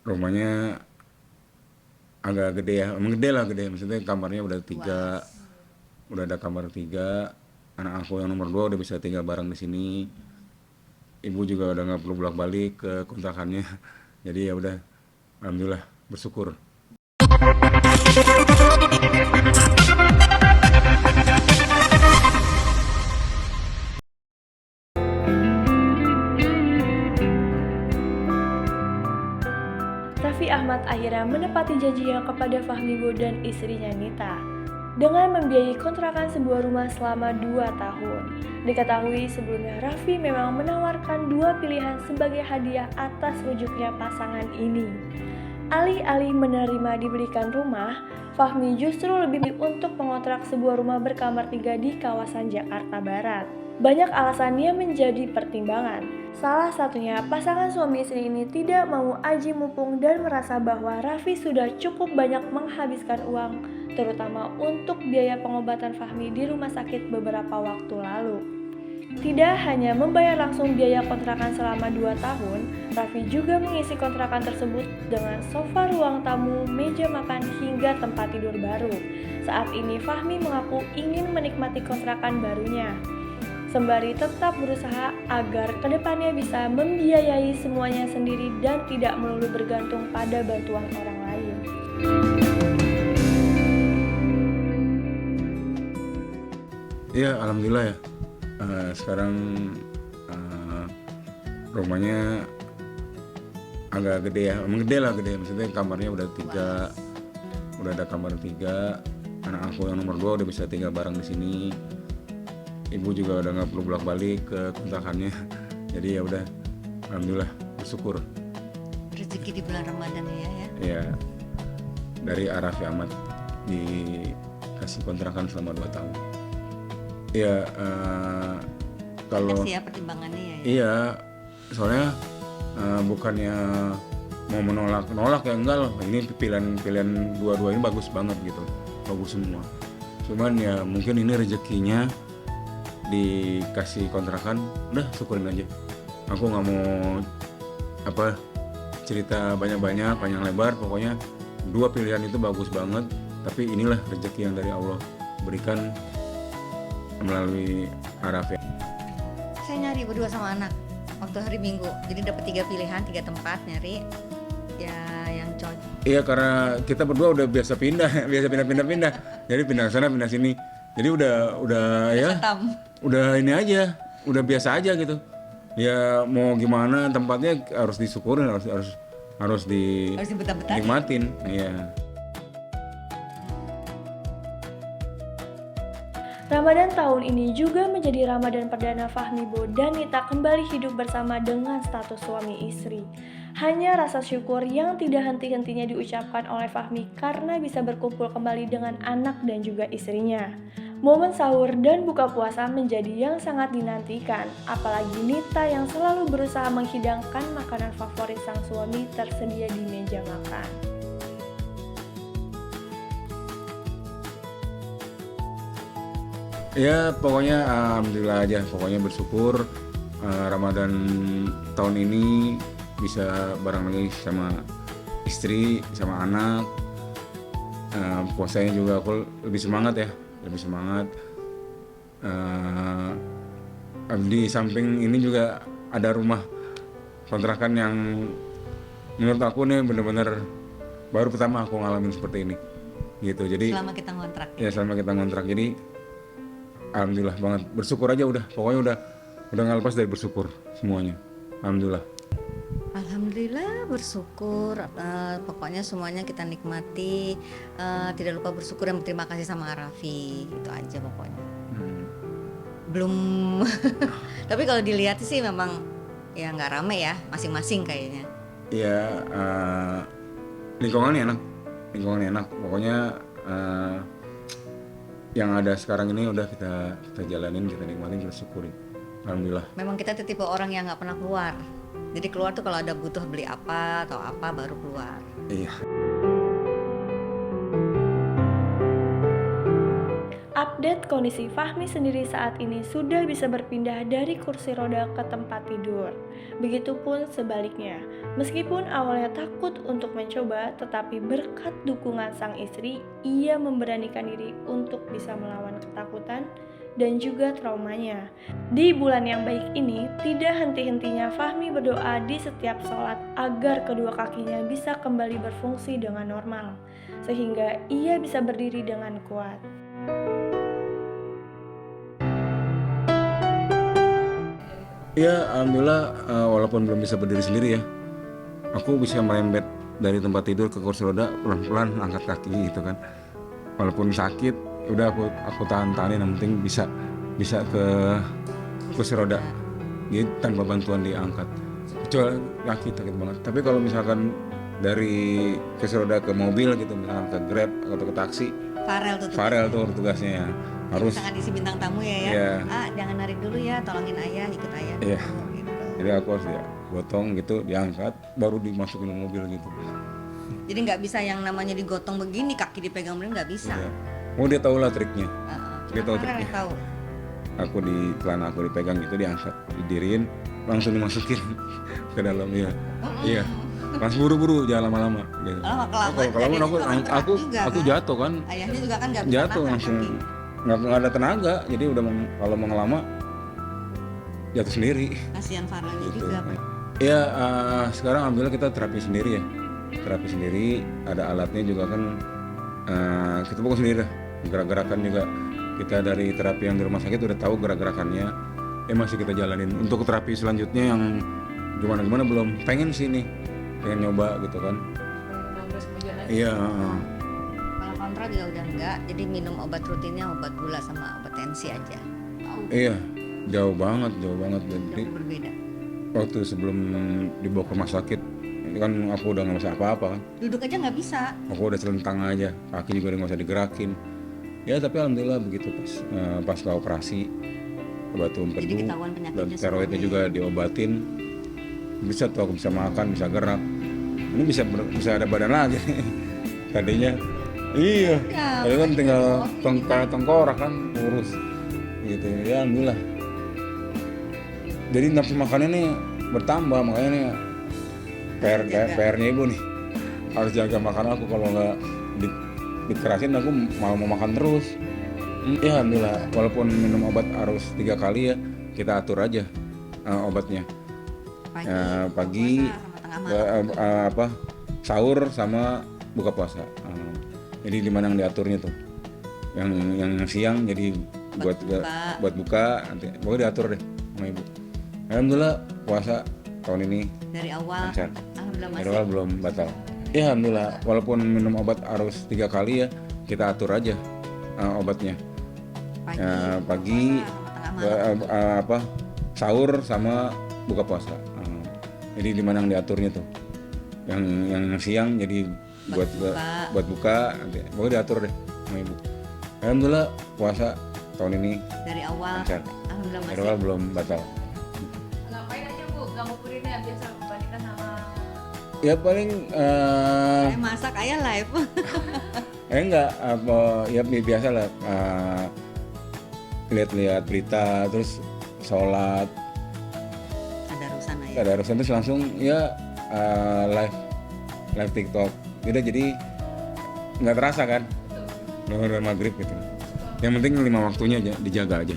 rumahnya agak gede ya, emang gede lah, gede. Maksudnya kamarnya udah tiga, Luas. udah ada kamar tiga. Anak aku yang nomor dua udah bisa tinggal bareng di sini. Ibu juga udah nggak perlu bolak-balik ke kontrakannya. Jadi ya udah, alhamdulillah bersyukur. Raffi Ahmad akhirnya menepati janjinya kepada Fahmi Bo dan istrinya Nita dengan membiayai kontrakan sebuah rumah selama 2 tahun. Diketahui sebelumnya Raffi memang menawarkan 2 pilihan sebagai hadiah atas rujuknya pasangan ini. Alih-alih menerima dibelikan rumah, Fahmi justru lebih memilih untuk mengontrak sebuah rumah berkamar 3 di kawasan Jakarta Barat. Banyak alasan yang menjadi pertimbangan. Salah satunya, pasangan suami istri ini tidak mau aji mumpung dan merasa bahwa Raffi sudah cukup banyak menghabiskan uang, terutama untuk biaya pengobatan Fahmi di rumah sakit beberapa waktu lalu. Tidak hanya membayar langsung biaya kontrakan selama 2 tahun, Raffi juga mengisi kontrakan tersebut dengan sofa ruang tamu, meja makan, hingga tempat tidur baru. Saat ini Fahmi mengaku ingin menikmati kontrakan barunya, sembari tetap berusaha agar kedepannya bisa membiayai semuanya sendiri dan tidak melulu bergantung pada bantuan orang lain. Iya, alhamdulillah ya. Sekarang eh, rumahnya agak gede ya, emang gede lah, gede. Maksudnya kamarnya udah tiga, udah ada kamar tiga. Anak aku yang nomor dua udah bisa tinggal bareng di sini. Ibu juga udah nggak perlu bolak-balik ke kontrakannya. Jadi ya udah, alhamdulillah bersyukur. Rezeki di bulan Ramadan ya. Ya, dari Raffi Ahmad dikasih kontrakan selama 2 tahun. Ya, kalau Jelas ya pertimbangannya ya. iya, soalnya bukannya mau menolak ya, enggak loh. Ini pilihan dua-dua ini bagus banget gitu, bagus semua. Cuman ya mungkin ini rezekinya dikasih kontrakan, udah syukurin aja. Aku nggak mau apa cerita banyak-banyak, panjang lebar. Pokoknya 2 pilihan itu bagus banget. Tapi inilah rezeki yang dari Allah berikan melalui Arafah. Saya nyari berdua sama anak waktu hari Minggu. Jadi dapat 3 pilihan, 3 tempat nyari ya yang cocok. Iya, karena kita berdua udah biasa pindah, biasa pindah-pindah. Jadi pindah sana, pindah sini. Jadi udah ya, Ketam. udah ini aja, udah biasa aja gitu. Ya mau gimana, tempatnya harus disyukurin, harus Harus dibetah-betahin. dinikmatin. Iya. Ramadan tahun ini juga menjadi Ramadan perdana Fahmi Bo dan Nita kembali hidup bersama dengan status suami istri. Hanya rasa syukur yang tidak henti-hentinya diucapkan oleh Fahmi karena bisa berkumpul kembali dengan anak dan juga istrinya. Momen sahur dan buka puasa menjadi yang sangat dinantikan, apalagi Nita yang selalu berusaha menghidangkan makanan favorit sang suami tersedia di meja makan. Ya pokoknya alhamdulillah aja, pokoknya bersyukur Ramadan tahun ini bisa bareng lagi sama istri, sama anak. Puasanya juga aku lebih semangat ya, lebih semangat. Di samping ini juga ada rumah kontrakan yang menurut aku nih bener-bener baru pertama aku ngalamin seperti ini gitu. Jadi Selama kita ngontrak. ya selama kita ngontrak, jadi alhamdulillah banget, bersyukur aja udah, pokoknya udah nggak lepas dari bersyukur semuanya, alhamdulillah. Alhamdulillah bersyukur. Pokoknya semuanya kita nikmati. Tidak lupa bersyukur dan berterima kasih sama Raffi. Itu aja pokoknya. Belum. Tapi kalau dilihat sih memang ya nggak rame ya, masing-masing kayaknya. Iya, lingkungannya enak, pokoknya yang ada sekarang ini udah kita jalanin, kita nikmatin, kita syukuri, alhamdulillah. Memang kita tipe orang yang nggak pernah keluar. Jadi keluar tuh kalau ada butuh beli apa atau apa baru keluar. Iya. update kondisi Fahmi sendiri saat ini sudah bisa berpindah dari kursi roda ke tempat tidur. Begitupun sebaliknya, meskipun awalnya takut untuk mencoba, tetapi berkat dukungan sang istri, ia memberanikan diri untuk bisa melawan ketakutan dan juga traumanya. Di bulan yang baik ini, tidak henti-hentinya Fahmi berdoa di setiap sholat agar kedua kakinya bisa kembali berfungsi dengan normal, sehingga ia bisa berdiri dengan kuat. Ya, alhamdulillah walaupun belum bisa berdiri sendiri ya, aku bisa merembet dari tempat tidur ke kursi roda pelan-pelan angkat kaki gitu kan. Walaupun sakit, udah aku tahan-tahanin, yang penting bisa ke kursi roda. Jadi tanpa bantuan diangkat. Kecuali kaki sakit banget. Tapi kalau misalkan dari kursi roda ke mobil gitu, misalkan ke Grab atau ke taksi, Farel tuh tugasnya ya. Harus sangat isi bintang tamu ya. Iya. Jangan narik dulu ya, tolongin ayah, ikut ayah Iya. dulu gitu. Jadi aku harus ya gotong gitu, diangkat, baru dimasukin ke mobil gitu. Jadi nggak bisa yang namanya digotong begini, kaki dipegang begini, nggak bisa. Iya. Oh, dia tahu lah triknya. Dia tahu Farel triknya. yang tahu. Aku di celana aku dipegang gitu, diangkat, didiriin, langsung dimasukin ke dalam ya. Iya. Langsung buru-buru, jangan lama-lama. Gitu. Kalau Kalau aku jatuh kan, Ayahnya juga kan nggak bisa jatuh nahan langsung kaki. nggak ada tenaga, jadi udah kalau mau ngelama jatuh sendiri. Kasihan Farelnya Gitu. juga. Pak. Ya sekarang alhamdulillah kita terapi sendiri ya, terapi sendiri, ada alatnya juga kan, kita pokoknya sendiri dah. Gerak-gerakan juga kita dari terapi yang di rumah sakit udah tahu gerak-gerakannya, masih kita jalanin. Untuk terapi selanjutnya yang gimana belum, pengen sih nih, pengen nyoba gitu kan. Iya. Kalau kontra juga udah enggak, jadi minum obat rutinnya obat gula sama obat tensi aja. Iya, jauh banget jadi Berbeda. waktu sebelum dibawa ke rumah sakit itu kan aku udah nggak bisa apa-apa kan, Duduk aja nggak bisa. aku udah celentang aja, kaki juga udah nggak usah digerakin ya. Tapi alhamdulillah begitu pas ke operasi obat Jadi empedu ketahuan dan penyakitnya steroidnya semuanya. juga diobatin, bisa tuh aku bisa makan, bisa gerak, ini bisa ada badan lagi. Tadinya iya, tadi kan tinggal tengkorak kan urus gitu ya. Alhamdulillah, jadi nafsu makannya nih bertambah, makanya nih PR-nya ibu nih harus jaga makan aku. Kalau nggak dikerasin aku mau makan terus. Ya alhamdulillah, walaupun minum obat harus 3 kali ya, kita atur aja obatnya. Pagi, sama tengah malam. sahur sama buka puasa. Jadi dimana yang diaturnya tuh, yang siang jadi buat buka, nanti pokoknya diatur deh sama ibu. Alhamdulillah puasa tahun ini Dari awal, lancar. alhamdulillah Dari masih. awal belum batal. Ya alhamdulillah, walaupun minum obat harus 3 kali ya, kita atur aja obatnya. Pagi, sama tengah malam. sahur sama buka puasa. Jadi dimana yang diaturnya tuh, yang siang jadi buat buka, nanti pokoknya diatur deh sama ibu. Alhamdulillah puasa tahun ini Dari awal, lancar. alhamdulillah Dari masih. awal belum batal. Ngapain aja Bu? Ngabuburitnya biasa bandingkan sama Ya paling Masak ayah live. enggak ya biasa lah, lihat-lihat berita terus sholat, Tadarusan ayah. tadarusan terus langsung ya live TikTok. Jadi nggak terasa kan, udah maghrib gitu. Yang penting 5 waktunya aja dijaga aja.